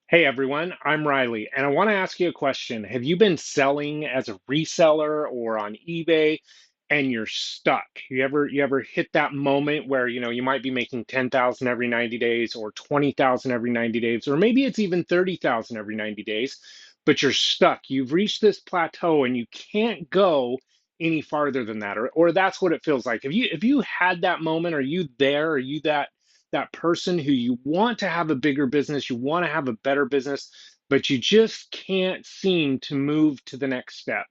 Hey everyone, I'm Riley, and I want to ask you a question. Have you been selling as a reseller or on eBay and you're stuck? You ever hit that moment where, you might be making 10,000 every 90 days or 20,000 every 90 days, or maybe it's even 30,000 every 90 days, but you're stuck. You've reached this plateau and you can't go any farther than that, or that's what it feels like. If you had that moment, are you there? Are you that person who you want to have a bigger business, you want to have a better business, but you just can't seem to move to the next step?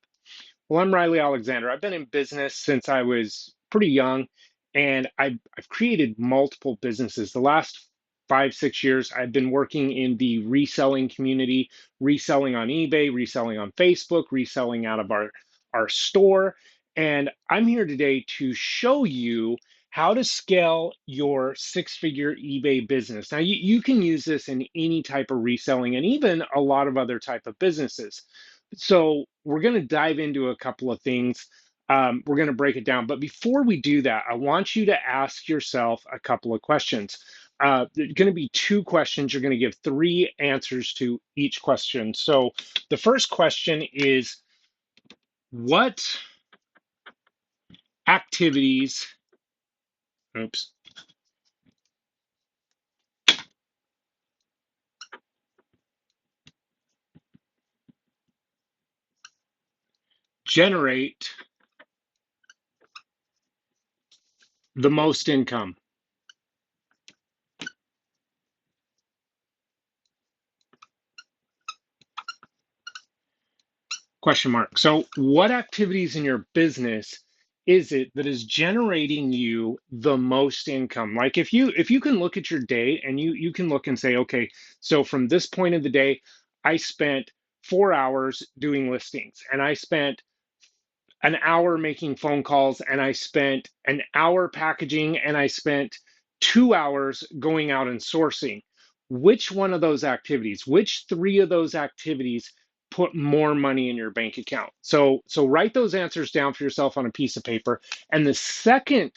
Well, I'm Riley Alexander. I've been in business since I was pretty young, and I've created multiple businesses. The last 5, 6 years, I've been working in the reselling community, reselling on eBay, reselling on Facebook, reselling out of our store. And I'm here today to show you how to scale your six-figure eBay business. Now, you can use this in any type of reselling and even a lot of other type of businesses. So we're going to dive into a couple of things. We're going to break it down. But before we do that, I want you to ask yourself a couple of questions. There's going to be two questions. You're going to give three answers to each question. So the first question is, what activities, oops, generate the most income? Question mark. So, what activities in your business is it that is generating you the most income? Like if you can look at your day and you can look and say, okay, so from this point of the day, I spent 4 hours doing listings, and I spent an hour making phone calls, and I spent an hour packaging, and I spent 2 hours going out and sourcing. Which one of those activities, which three of those activities put more money in your bank account? So write those answers down for yourself on a piece of paper. And the second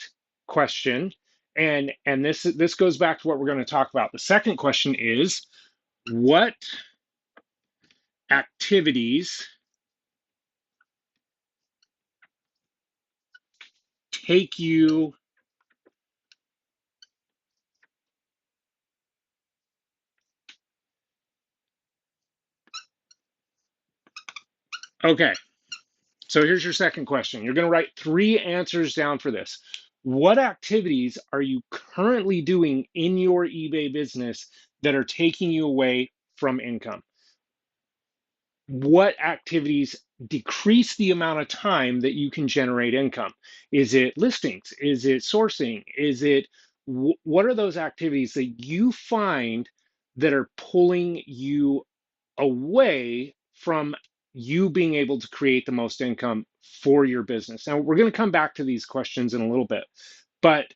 question, and this goes back to what we're going to talk about. The second question is, what activities take you okay? So here's your second question. You're going to write three answers down for this. What activities are you currently doing in your eBay business that are taking you away from income? What activities decrease the amount of time that you can generate income? Is it listings? Is it sourcing? Is it what are those activities that you find that are pulling you away from you being able to create the most income for your business? Now, we're going to come back to these questions in a little bit, but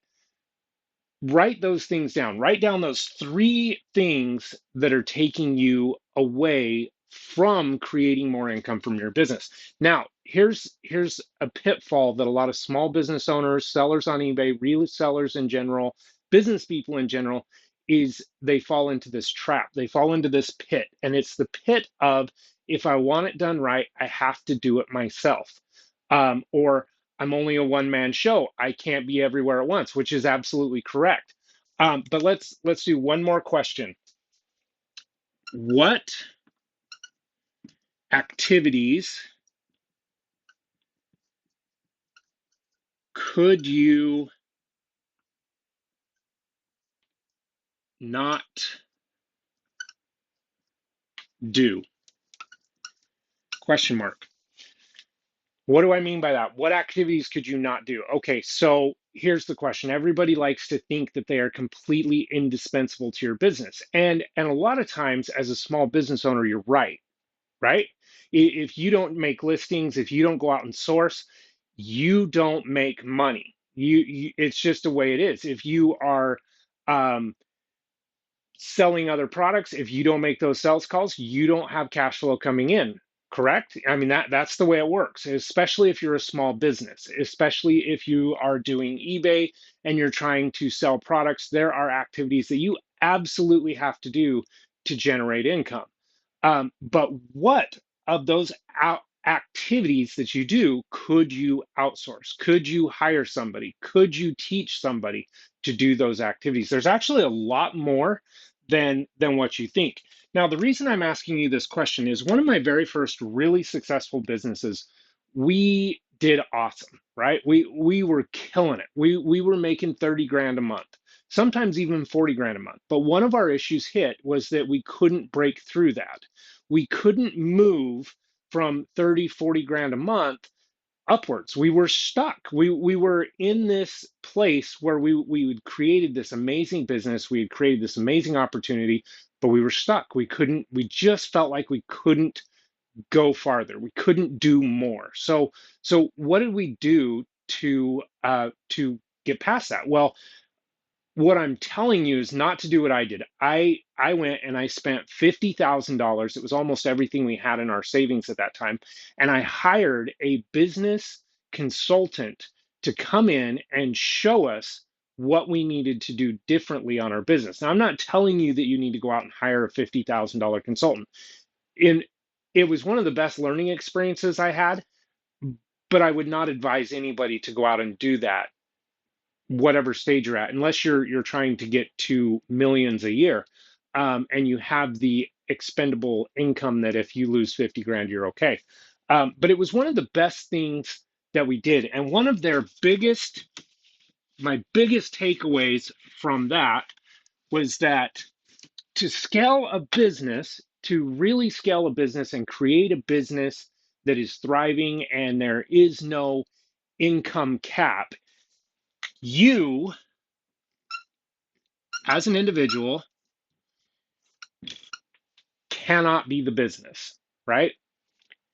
write those things down. Write down those three things that are taking you away from creating more income from your business. Now, here's a pitfall that a lot of small business owners, sellers on eBay, real sellers in general, business people in general, is they fall into this trap. They fall into this pit, and it's the pit of, if I want it done right, I have to do it myself. Or I'm only a one-man show. I can't be everywhere at once, which is absolutely correct. But let's do one more question. What activities could you not do? Question mark. What do I mean by that? What activities could you not do? Okay, so here's the question. Everybody likes to think that they are completely indispensable to your business. And a lot of times as a small business owner, you're right, right? If you don't make listings, if you don't go out and source, you don't make money. It's just the way it is. If you are um, selling other products, if you don't make those sales calls, you don't have cash flow coming in. Correct? I mean, that's the way it works, especially if you're a small business, especially if you are doing eBay and you're trying to sell products. There are activities that you absolutely have to do to generate income. But what of those activities that you do could you outsource? Could you hire somebody? Could you teach somebody to do those activities? There's actually a lot more than what you think. Now, the reason I'm asking you this question is one of my very first really successful businesses, we did awesome, right? We were killing it. We were making 30 grand a month, sometimes even 40 grand a month. But one of our issues hit was that we couldn't break through that. We couldn't move from 30, 40 grand a month upwards. We were stuck. We were in this place where we had created this amazing business, we had created this amazing opportunity, but we were stuck. We just felt like we couldn't go farther. We couldn't do more. So what did we do to get past that? Well, what I'm telling you is not to do what I did. I went and I spent $50,000. It was almost everything we had in our savings at that time, and I hired a business consultant to come in and show us what we needed to do differently on our business. Now, I'm not telling you that you need to go out and hire a $50,000 consultant. In It was one of the best learning experiences I had, but I would not advise anybody to go out and do that whatever stage you're at, unless you're trying to get to millions a year, and you have the expendable income that if you lose 50 grand, you're okay. But it was one of the best things that we did, and one of my biggest takeaways from that was that to scale a business, to really scale a business and create a business that is thriving and there is no income cap, you as an individual cannot be the business, right?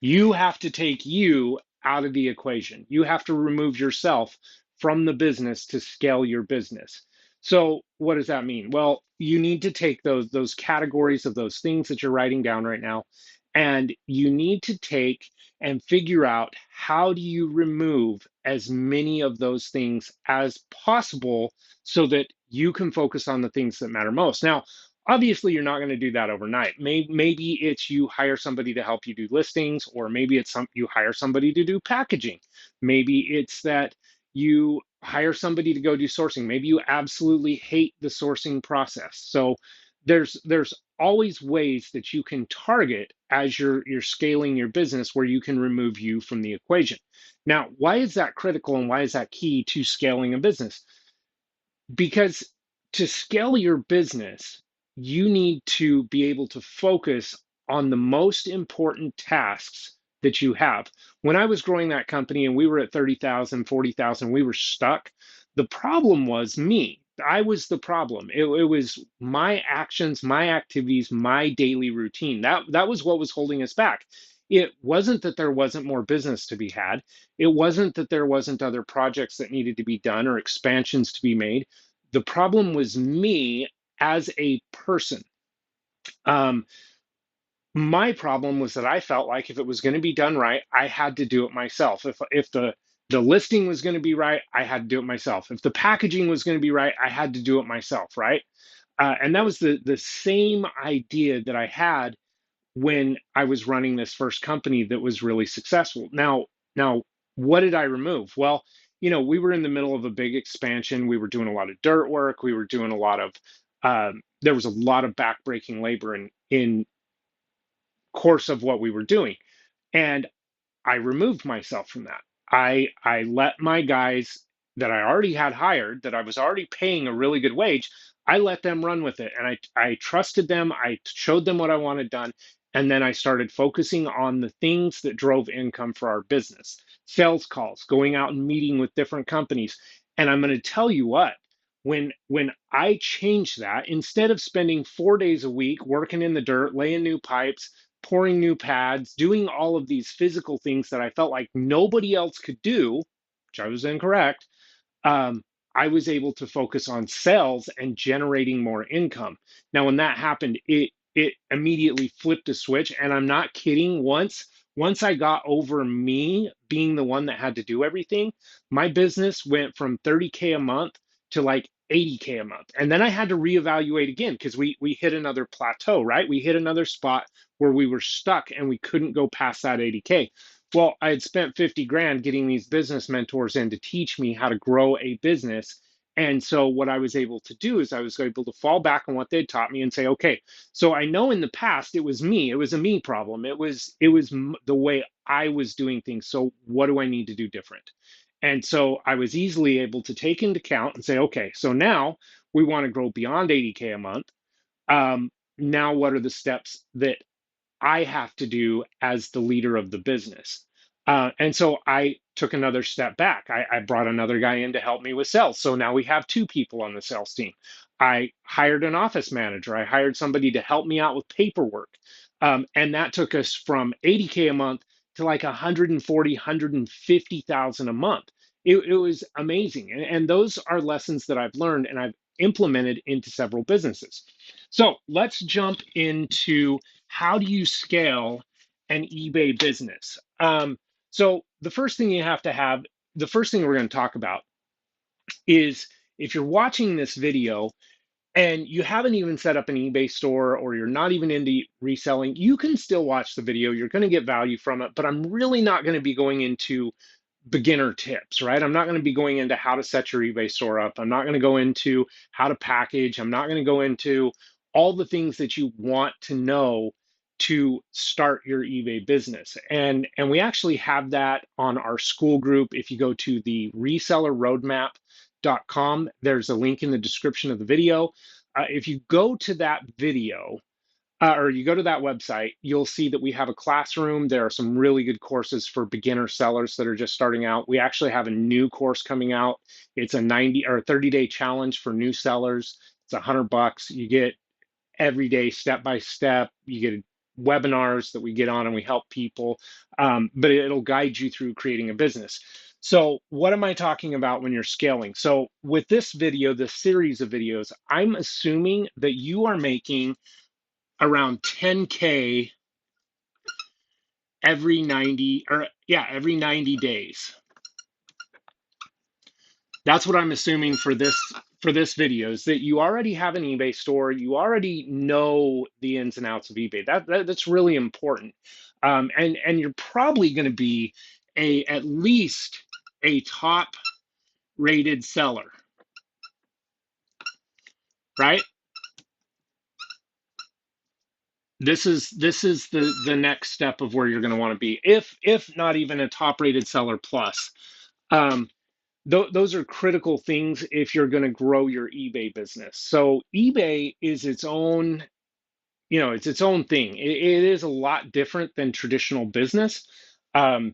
You have to take you out of the equation. You have to remove yourself from the business to scale your business. So what does that mean? Well, you need to take those categories of those things that you're writing down right now, and you need to take and figure out how do you remove as many of those things as possible so that you can focus on the things that matter most. Now, obviously, you're not going to do that overnight. Maybe it's you hire somebody to help you do listings, or maybe it's you hire somebody to do packaging. Maybe it's that you hire somebody to go do sourcing. Maybe you absolutely hate the sourcing process. So there's always ways that you can target as you're scaling your business where you can remove you from the equation. Now, why is that critical and why is that key to scaling a business? Because to scale your business, you need to be able to focus on the most important tasks that you have. When I was growing that company and we were at 30,000, 40,000, we were stuck. The problem was me. I was the problem. It was my actions, my activities, my daily routine. That was what was holding us back. It wasn't that there wasn't more business to be had. It wasn't that there wasn't other projects that needed to be done or expansions to be made. The problem was me as a person. Um, my problem was that I felt like if it was going to be done right, I had to do it myself. If the listing was going to be right, I had to do it myself. If the packaging was going to be right, I had to do it myself, right? And that was the same idea that I had when I was running this first company that was really successful. Now, what did I remove? Well, we were in the middle of a big expansion. We were doing a lot of dirt work. We were doing a lot of there was a lot of backbreaking labor in course of what we were doing, and I removed myself from that. I let my guys that I already had hired, that I was already paying a really good wage, I let them run with it. And I trusted them. I showed them what I wanted done. And then I started focusing on the things that drove income for our business. Sales calls, going out and meeting with different companies. And I'm going to tell you what, when I changed that, instead of spending 4 days a week working in the dirt, laying new pipes, pouring new pads, doing all of these physical things that I felt like nobody else could do, which I was incorrect, I was able to focus on sales and generating more income. Now, when that happened, it immediately flipped a switch, and I'm not kidding. Once I got over me being the one that had to do everything, my business went from 30K a month to like 80K a month. And then I had to reevaluate again because we hit another plateau, right? We hit another spot where we were stuck and we couldn't go past that 80K. Well, I had spent 50 grand getting these business mentors in to teach me how to grow a business. And so what I was able to do is I was able to fall back on what they'd taught me and say, okay, so I know in the past it was me, it was a me problem. It was the way I was doing things. So what do I need to do different? And so I was easily able to take into account and say, okay, so now we want to grow beyond 80K a month. Now, what are the steps that I have to do as the leader of the business? And so I took another step back. I brought another guy in to help me with sales. So now we have two people on the sales team. I hired an office manager. I hired somebody to help me out with paperwork. And that took us from 80K a month to like 140, 150,000 a month. It was amazing. And those are lessons that I've learned and I've implemented into several businesses. So let's jump into how do you scale an eBay business? So the first thing you have to have, the first thing we're going to talk about is if you're watching this video and you haven't even set up an eBay store or you're not even into reselling, you can still watch the video. You're going to get value from it, but I'm really not going to be going into beginner tips, right? I'm not going to be going into how to set your eBay store up. I'm not going to go into how to package. I'm not going to go into all the things that you want to know to start your eBay business. And we actually have that on our school group. If you go to the resellerroadmap.com, there's a link in the description of the video. If you go to that video, or you go to that website, you'll see that we have a classroom. There are some really good courses for beginner sellers that are just starting out. We actually have a new course coming out. It's a 90 or 30-day challenge for new sellers. It's $100. You get every day, step by step. You get webinars that we get on and we help people, but it'll guide you through creating a business. So what am I talking about when you're scaling? So with this video, this series of videos, I'm assuming that you are making around 10K every 90 days. That's what I'm assuming for this video is that you already have an eBay store, you already know the ins and outs of eBay. That's really important. And you're probably going to be at least a top rated seller, right? This is the next step of where you're going to want to be, if not even a top rated seller plus. Um, those are critical things if you're going to grow your eBay business. So eBay is its own, it's its own thing. It is a lot different than traditional business. Um,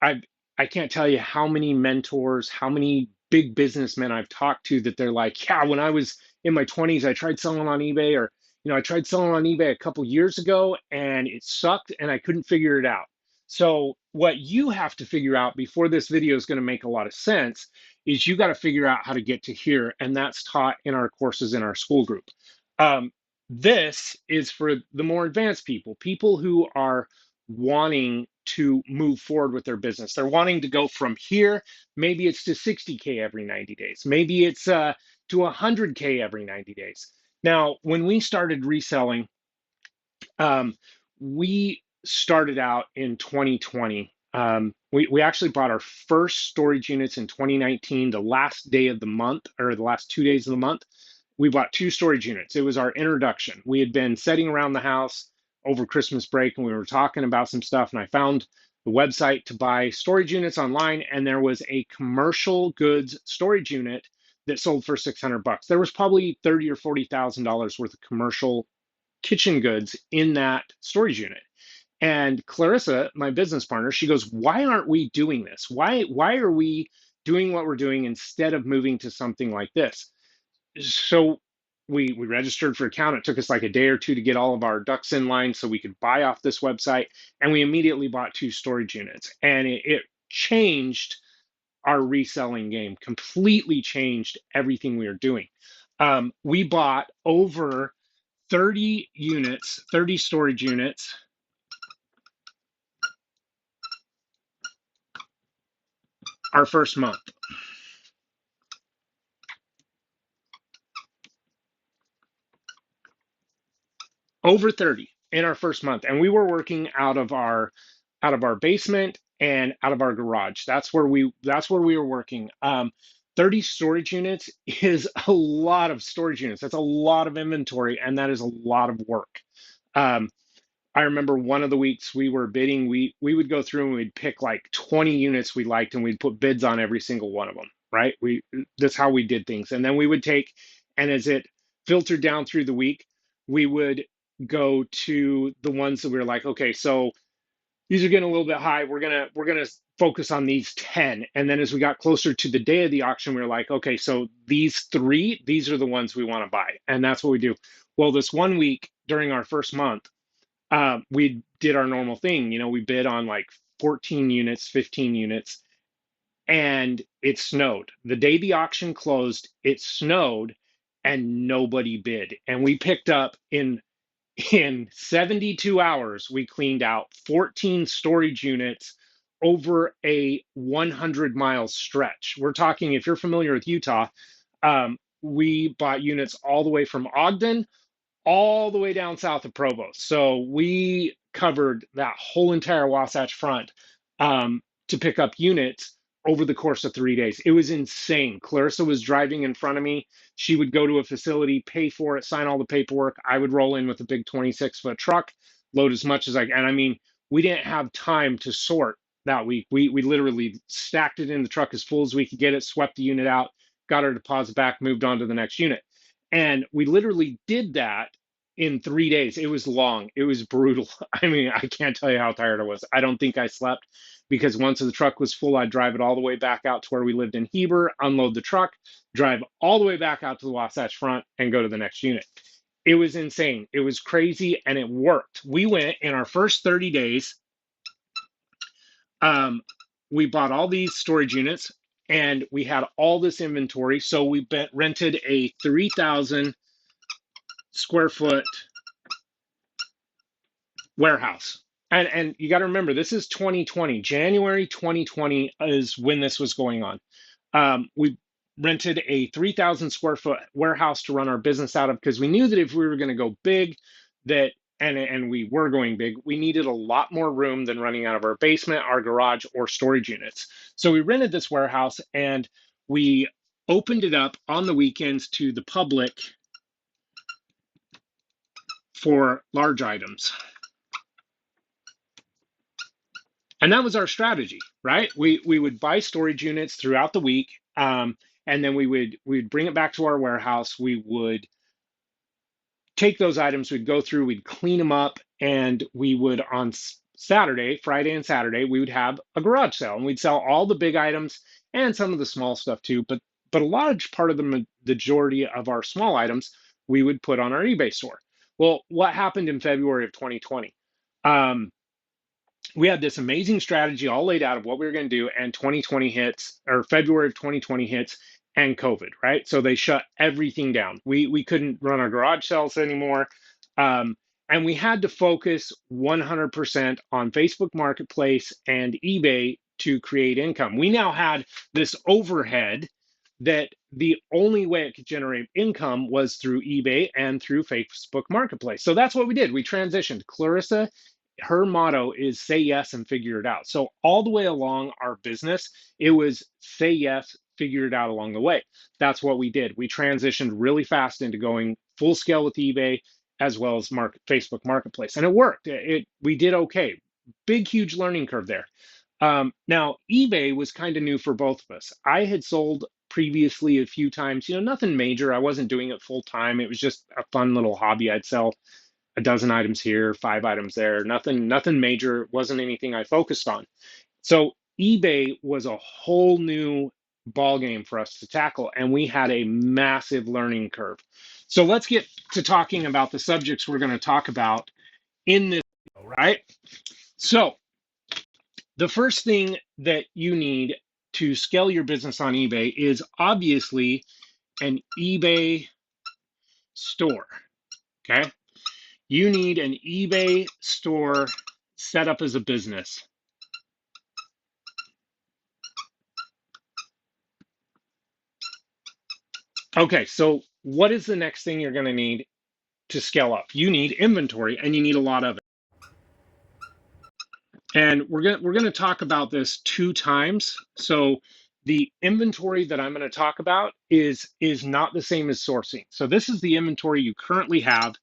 I I can't tell you how many mentors, how many big businessmen I've talked to that they're like, yeah, when I was in my 20s, I tried selling on eBay, or I tried selling on eBay a couple years ago and it sucked and I couldn't figure it out. So what you have to figure out before this video is going to make a lot of sense is you got to figure out how to get to here, and that's taught in our courses in our school group. Um, this is for the more advanced people, people who are wanting to move forward with their business. They're wanting to go from here, maybe it's to 60K every 90 days, maybe it's to 100K every 90 days. Now, when we started reselling, we started out in 2020. We actually bought our first storage units in 2019, the last day of the month, or the last 2 days of the month. We bought two storage units. It was our introduction. We had been sitting around the house over Christmas break and we were talking about some stuff, and I found the website to buy storage units online, and there was a commercial goods storage unit that sold for $600. There was probably $30,000 or $40,000 worth of commercial kitchen goods in that storage unit. And Clarissa, my business partner, she goes, "Why aren't we doing this? Why are we doing what we're doing instead of moving to something like this?" So we registered for account. It took us like a day or two to get all of our ducks in line so we could buy off this website. And we immediately bought two storage units. And it changed our reselling game, completely changed everything we were doing. We bought over 30 units, 30 storage units our first month. over 30 in our first month, and we were working out of our basement and out of our garage. That's where we were working. 30 storage units is a lot of storage units. That's a lot of inventory, and that is a lot of work. um, I remember one of the weeks we were bidding, we would go through and we'd pick like 20 units we liked, and we'd put bids on every single one of them, right? That's how we did things. And then we would take, and as it filtered down through the week, we would go to the ones that we were like, okay, so these are getting a little bit high. We're gonna focus on these 10. And then as we got closer to the day of the auction, we were like, okay, so these three, these are the ones we want to buy. And that's what we do. Well, this one week during our first month, we did our normal thing. We bid on like 14 units, 15 units, and it snowed. The day the auction closed, it snowed and nobody bid. And we picked up in 72 hours, we cleaned out 14 storage units over a 100-mile stretch. We're talking, if you're familiar with Utah, we bought units all the way from Ogden all the way down south of Provo. So we covered that whole entire Wasatch Front to pick up units over the course of 3 days. It was insane. Clarissa was driving in front of me. She would go to a facility, pay for it, sign all the paperwork. I would roll in with a big 26-foot truck, load as much as I can. And I mean, we didn't have time to sort that week. We literally stacked it in the truck as full as we could get it, swept the unit out, got our deposit back, moved on to the next unit. And we literally did that in 3 days. It was long. It was brutal. I mean, I can't tell you how tired I was. I don't think I slept because once the truck was full, I'd drive it all the way back out to where we lived in Heber, unload the truck, drive all the way back out to the Wasatch Front, and go to the next unit. It was insane. It was crazy, and it worked. We went in our first 30 days. Um, we bought all these storage units, and we had all this inventory. So we rented a 3,000 square foot warehouse. And you got to remember, this is 2020. January 2020 is when this was going on. We rented a 3,000 square foot warehouse to run our business out of because we knew that if we were going to go big, that and we were going big, we needed a lot more room than running out of our basement, our garage, or storage units. So we rented this warehouse and we opened it up on the weekends to the public for large items. And that was our strategy, right? We would buy storage units throughout the week, and then we'd bring it back to our warehouse. We would take those items, we'd go through, we'd clean them up, and we would on Saturday, Friday and Saturday, we would have a garage sale, and we'd sell all the big items and some of the small stuff too. But a large part of the majority of our small items we would put on our eBay store. Well, what happened in February of 2020? We had this amazing strategy all laid out of what we were going to do, and 2020 hits, or February of 2020 hits, and COVID, right? So they shut everything down. We couldn't run our garage sales anymore, and we had to focus 100% on Facebook Marketplace and eBay to create income. We now had this overhead that the only way it could generate income was through eBay and through Facebook Marketplace. So that's what we did. We transitioned. Clarissa, her motto is say yes and figure it out. So all the way along our business, it was say yes, figure it out along the way. That's what we did. We transitioned really fast into going full scale with eBay as well as Facebook Marketplace, and it worked. We did okay. Big, huge learning curve there. Now, eBay was kind of new for both of us. I had sold previously a few times, nothing major. I wasn't doing it full time. It was just a fun little hobby. I'd sell a dozen items here, 5 items there, nothing major. It wasn't anything I focused on. So eBay was a whole new ball game for us to tackle, and we had a massive learning curve. So let's get to talking about the subjects we're going to talk about in this video, right? So the first thing that you need to scale your business on eBay is obviously an eBay store, okay? You need an eBay store set up as a business. Okay, so what is the next thing you're going to need to scale up. You need inventory, and you need a lot of it. And we're gonna talk about this 2 times. So the inventory that I'm going to talk about is not the same as sourcing. So this is the inventory you currently have.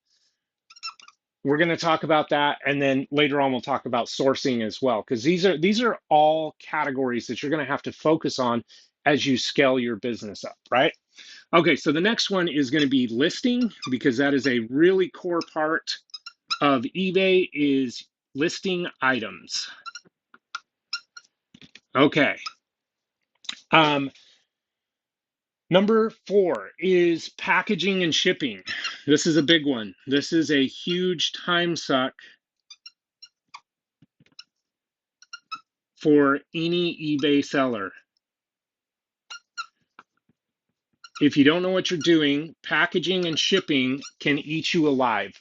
We're going to talk about that, and then later on we'll talk about sourcing as well, because these are all categories that you're going to have to focus on as you scale your business up, right? Okay, so the next one is going to be listing, because that is a really core part of eBay, is listing items. Okay. Um, Number 4 is packaging and shipping. This is a big one. This is a huge time suck for any eBay seller. If you don't know what you're doing, packaging and shipping can eat you alive.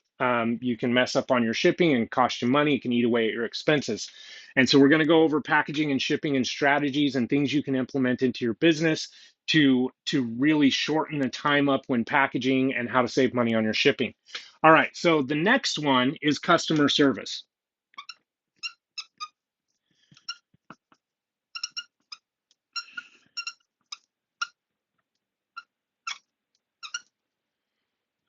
You can mess up on your shipping and cost you money. It can eat away at your expenses. And so we're going to go over packaging and shipping and strategies and things you can implement into your business to really shorten the time up when packaging, and how to save money on your shipping. All right, so the next one is customer service.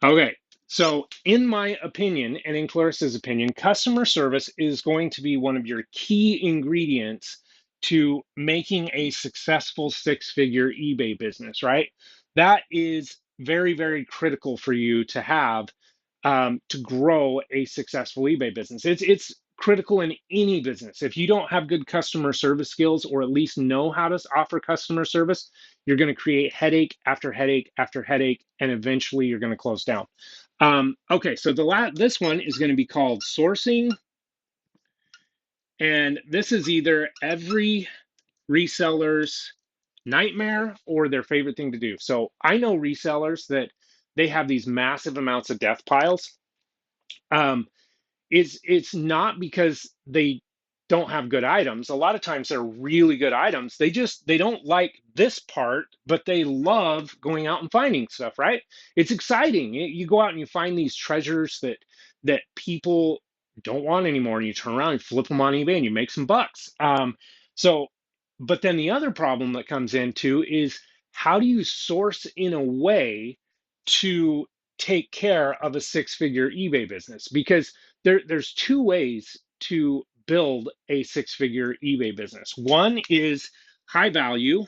Okay, so in my opinion, and in Clarissa's opinion, customer service is going to be one of your key ingredients to making a successful 6-figure eBay business, right? That is very, very critical for you to have, to grow a successful eBay business. It's critical in any business. If you don't have good customer service skills, or at least know how to offer customer service, you're going to create headache after headache after headache, and eventually you're going to close down. Okay, so this one is going to be called sourcing, and this is either every reseller's nightmare or their favorite thing to do. So I know resellers that they have these massive amounts of death piles. Um, it's not because they don't have good items. A lot of times they're really good items. They don't like this part, but they love going out and finding stuff, right? It's exciting. You go out and you find these treasures that people don't want anymore, and you turn around and flip them on eBay and you make some bucks. So but then the other problem that comes into is, how do you source in a way to take care of a 6-figure eBay business? Because there's 2 ways to build a 6-figure eBay business. One is high value.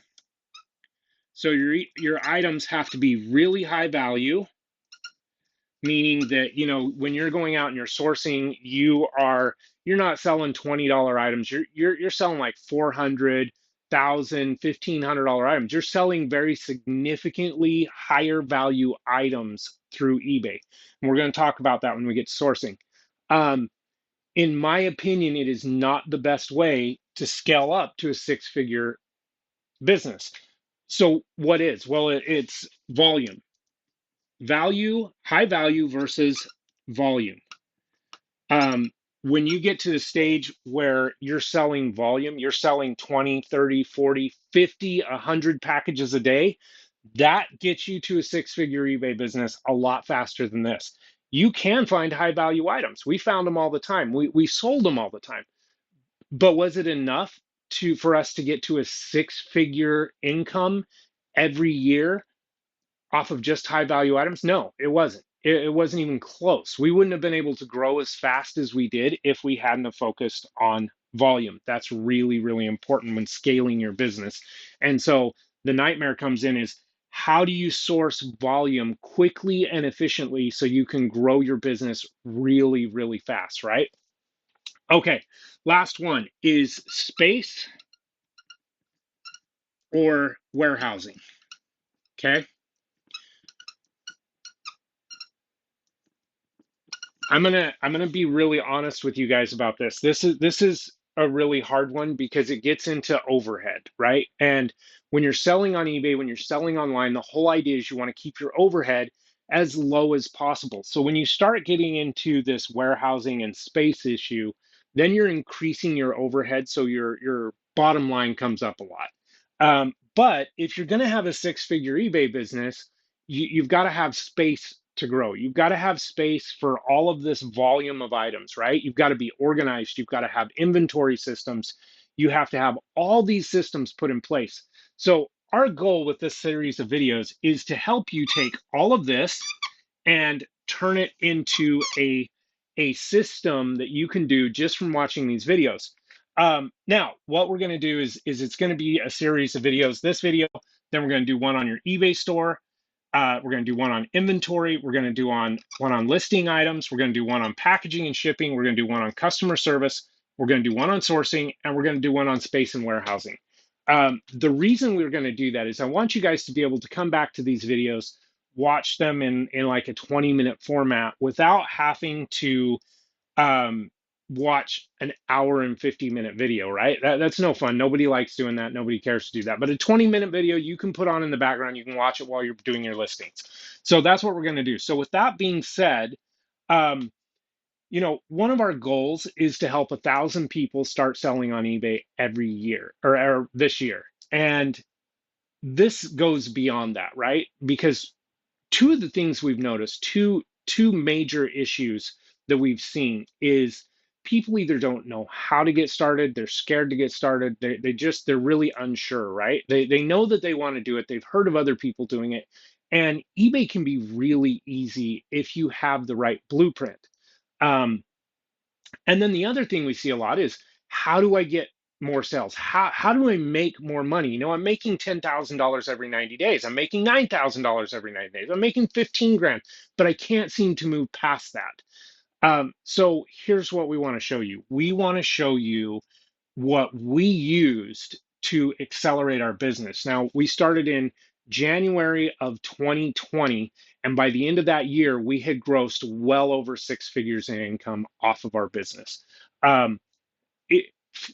So your items have to be really high value, meaning that, when you're going out and you're sourcing, you're not selling $20 items. You're selling like 400, $1,000, $1,500 items. You're selling very significantly higher value items through eBay. And we're going to talk about that when we get to sourcing. In my opinion, it is not the best way to scale up to a 6-figure business. So what is? Well, it's volume. High value versus volume. When you get to the stage where you're selling volume, you're selling 20, 30, 40, 50, 100 packages a day, that gets you to a 6-figure eBay business a lot faster than this. You can find high value items. We found them all the time. We sold them all the time. But was it enough for us to get to a 6-figure income every year off of just high value items? No, it wasn't. It wasn't even close. We wouldn't have been able to grow as fast as we did if we hadn't have focused on volume. That's really, really important when scaling your business. And so the nightmare comes in is, how do you source volume quickly and efficiently so you can grow your business really, really fast, right? Okay, last one is space or warehousing. Okay. I'm gonna be really honest with you guys about this. This is a really hard one, because it gets into overhead, right? And when you're selling on eBay, when you're selling online, the whole idea is you want to keep your overhead as low as possible. So when you start getting into this warehousing and space issue, then you're increasing your overhead, so your bottom line comes up a lot. But if you're going to have a 6-figure eBay business, you've got to have space to grow. You've got to have space for all of this volume of items, right? You've got to be organized. You've got to have inventory systems. You have to have all these systems put in place. So our goal with this series of videos is to help you take all of this and turn it into a system that you can do just from watching these videos. Now, what we're going to do is it's going to be a series of videos. This video, then we're going to do one on your eBay store. We're going to do one on inventory. We're going to do one on listing items. We're going to do one on packaging and shipping. We're going to do one on customer service. We're going to do one on sourcing, and we're going to do one on space and warehousing. The reason we're going to do that is I want you guys to be able to come back to these videos, watch them in like a 20-minute format without having to um, watch an hour and 50-minute video, right? That's no fun. Nobody likes doing that. Nobody cares to do that. But a 20-minute video you can put on in the background. You can watch it while you're doing your listings. So that's what we're going to do. So with that being said, um, one of our goals is to help 1,000 people start selling on eBay every year or this year. And this goes beyond that, right? Because two of the things we've noticed, two major issues that we've seen is people either don't know how to get started, they're scared to get started, they're really unsure, right? They know that they want to do it, they've heard of other people doing it, and eBay can be really easy if you have the right blueprint. Um, and then the other thing we see a lot is, how do I get more sales? How do I make more money? I'm making $10,000 every 90 days. I'm making $9,000 every 90 days. I'm making 15 grand, but I can't seem to move past that. So here's what we want to show you. We want to show you what we used to accelerate our business. Now, we started in January of 2020, and by the end of that year, we had grossed well over six figures in income off of our business. Um, it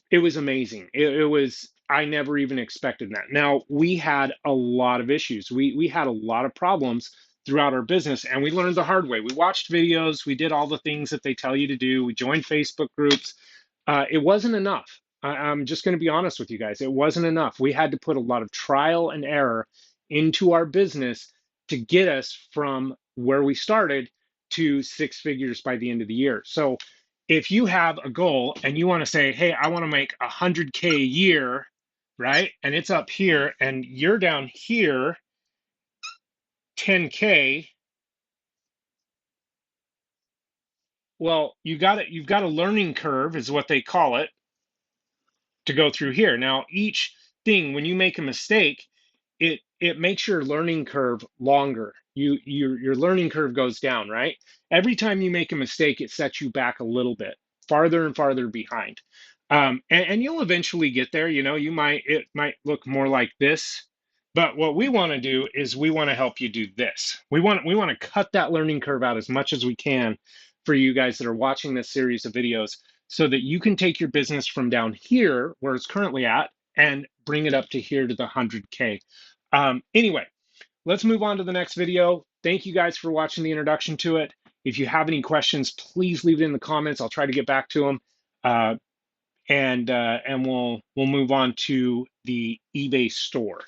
it was amazing. It was, I never even expected that. Now, we had a lot of issues. We had a lot of problems throughout our business, and we learned the hard way. We watched videos, we did all the things that they tell you to do, we joined Facebook groups. It wasn't enough. I'm just going to be honest with you guys. It wasn't enough. We had to put a lot of trial and error into our business to get us from where we started to six figures by the end of the year. So if you have a goal and you want to say, hey, I want to make 100K a year, right? And it's up here and you're down here, 10K. Well, you've got a learning curve is what they call it, to go through here. Now, each thing, when you make a mistake, it makes your learning curve longer. Your learning curve goes down, right? Every time you make a mistake, it sets you back a little bit, farther and farther behind. And you'll eventually get there. It might look more like this, but what we want to do is we want to help you do this. We want to cut that learning curve out as much as we can for you guys that are watching this series of videos, so that you can take your business from down here where it's currently at and bring it up to here to the 100K. Anyway, let's move on to the next video. Thank you guys for watching the introduction to it. If you have any questions, please leave it in the comments. I'll try to get back to them. And we'll move on to the eBay store.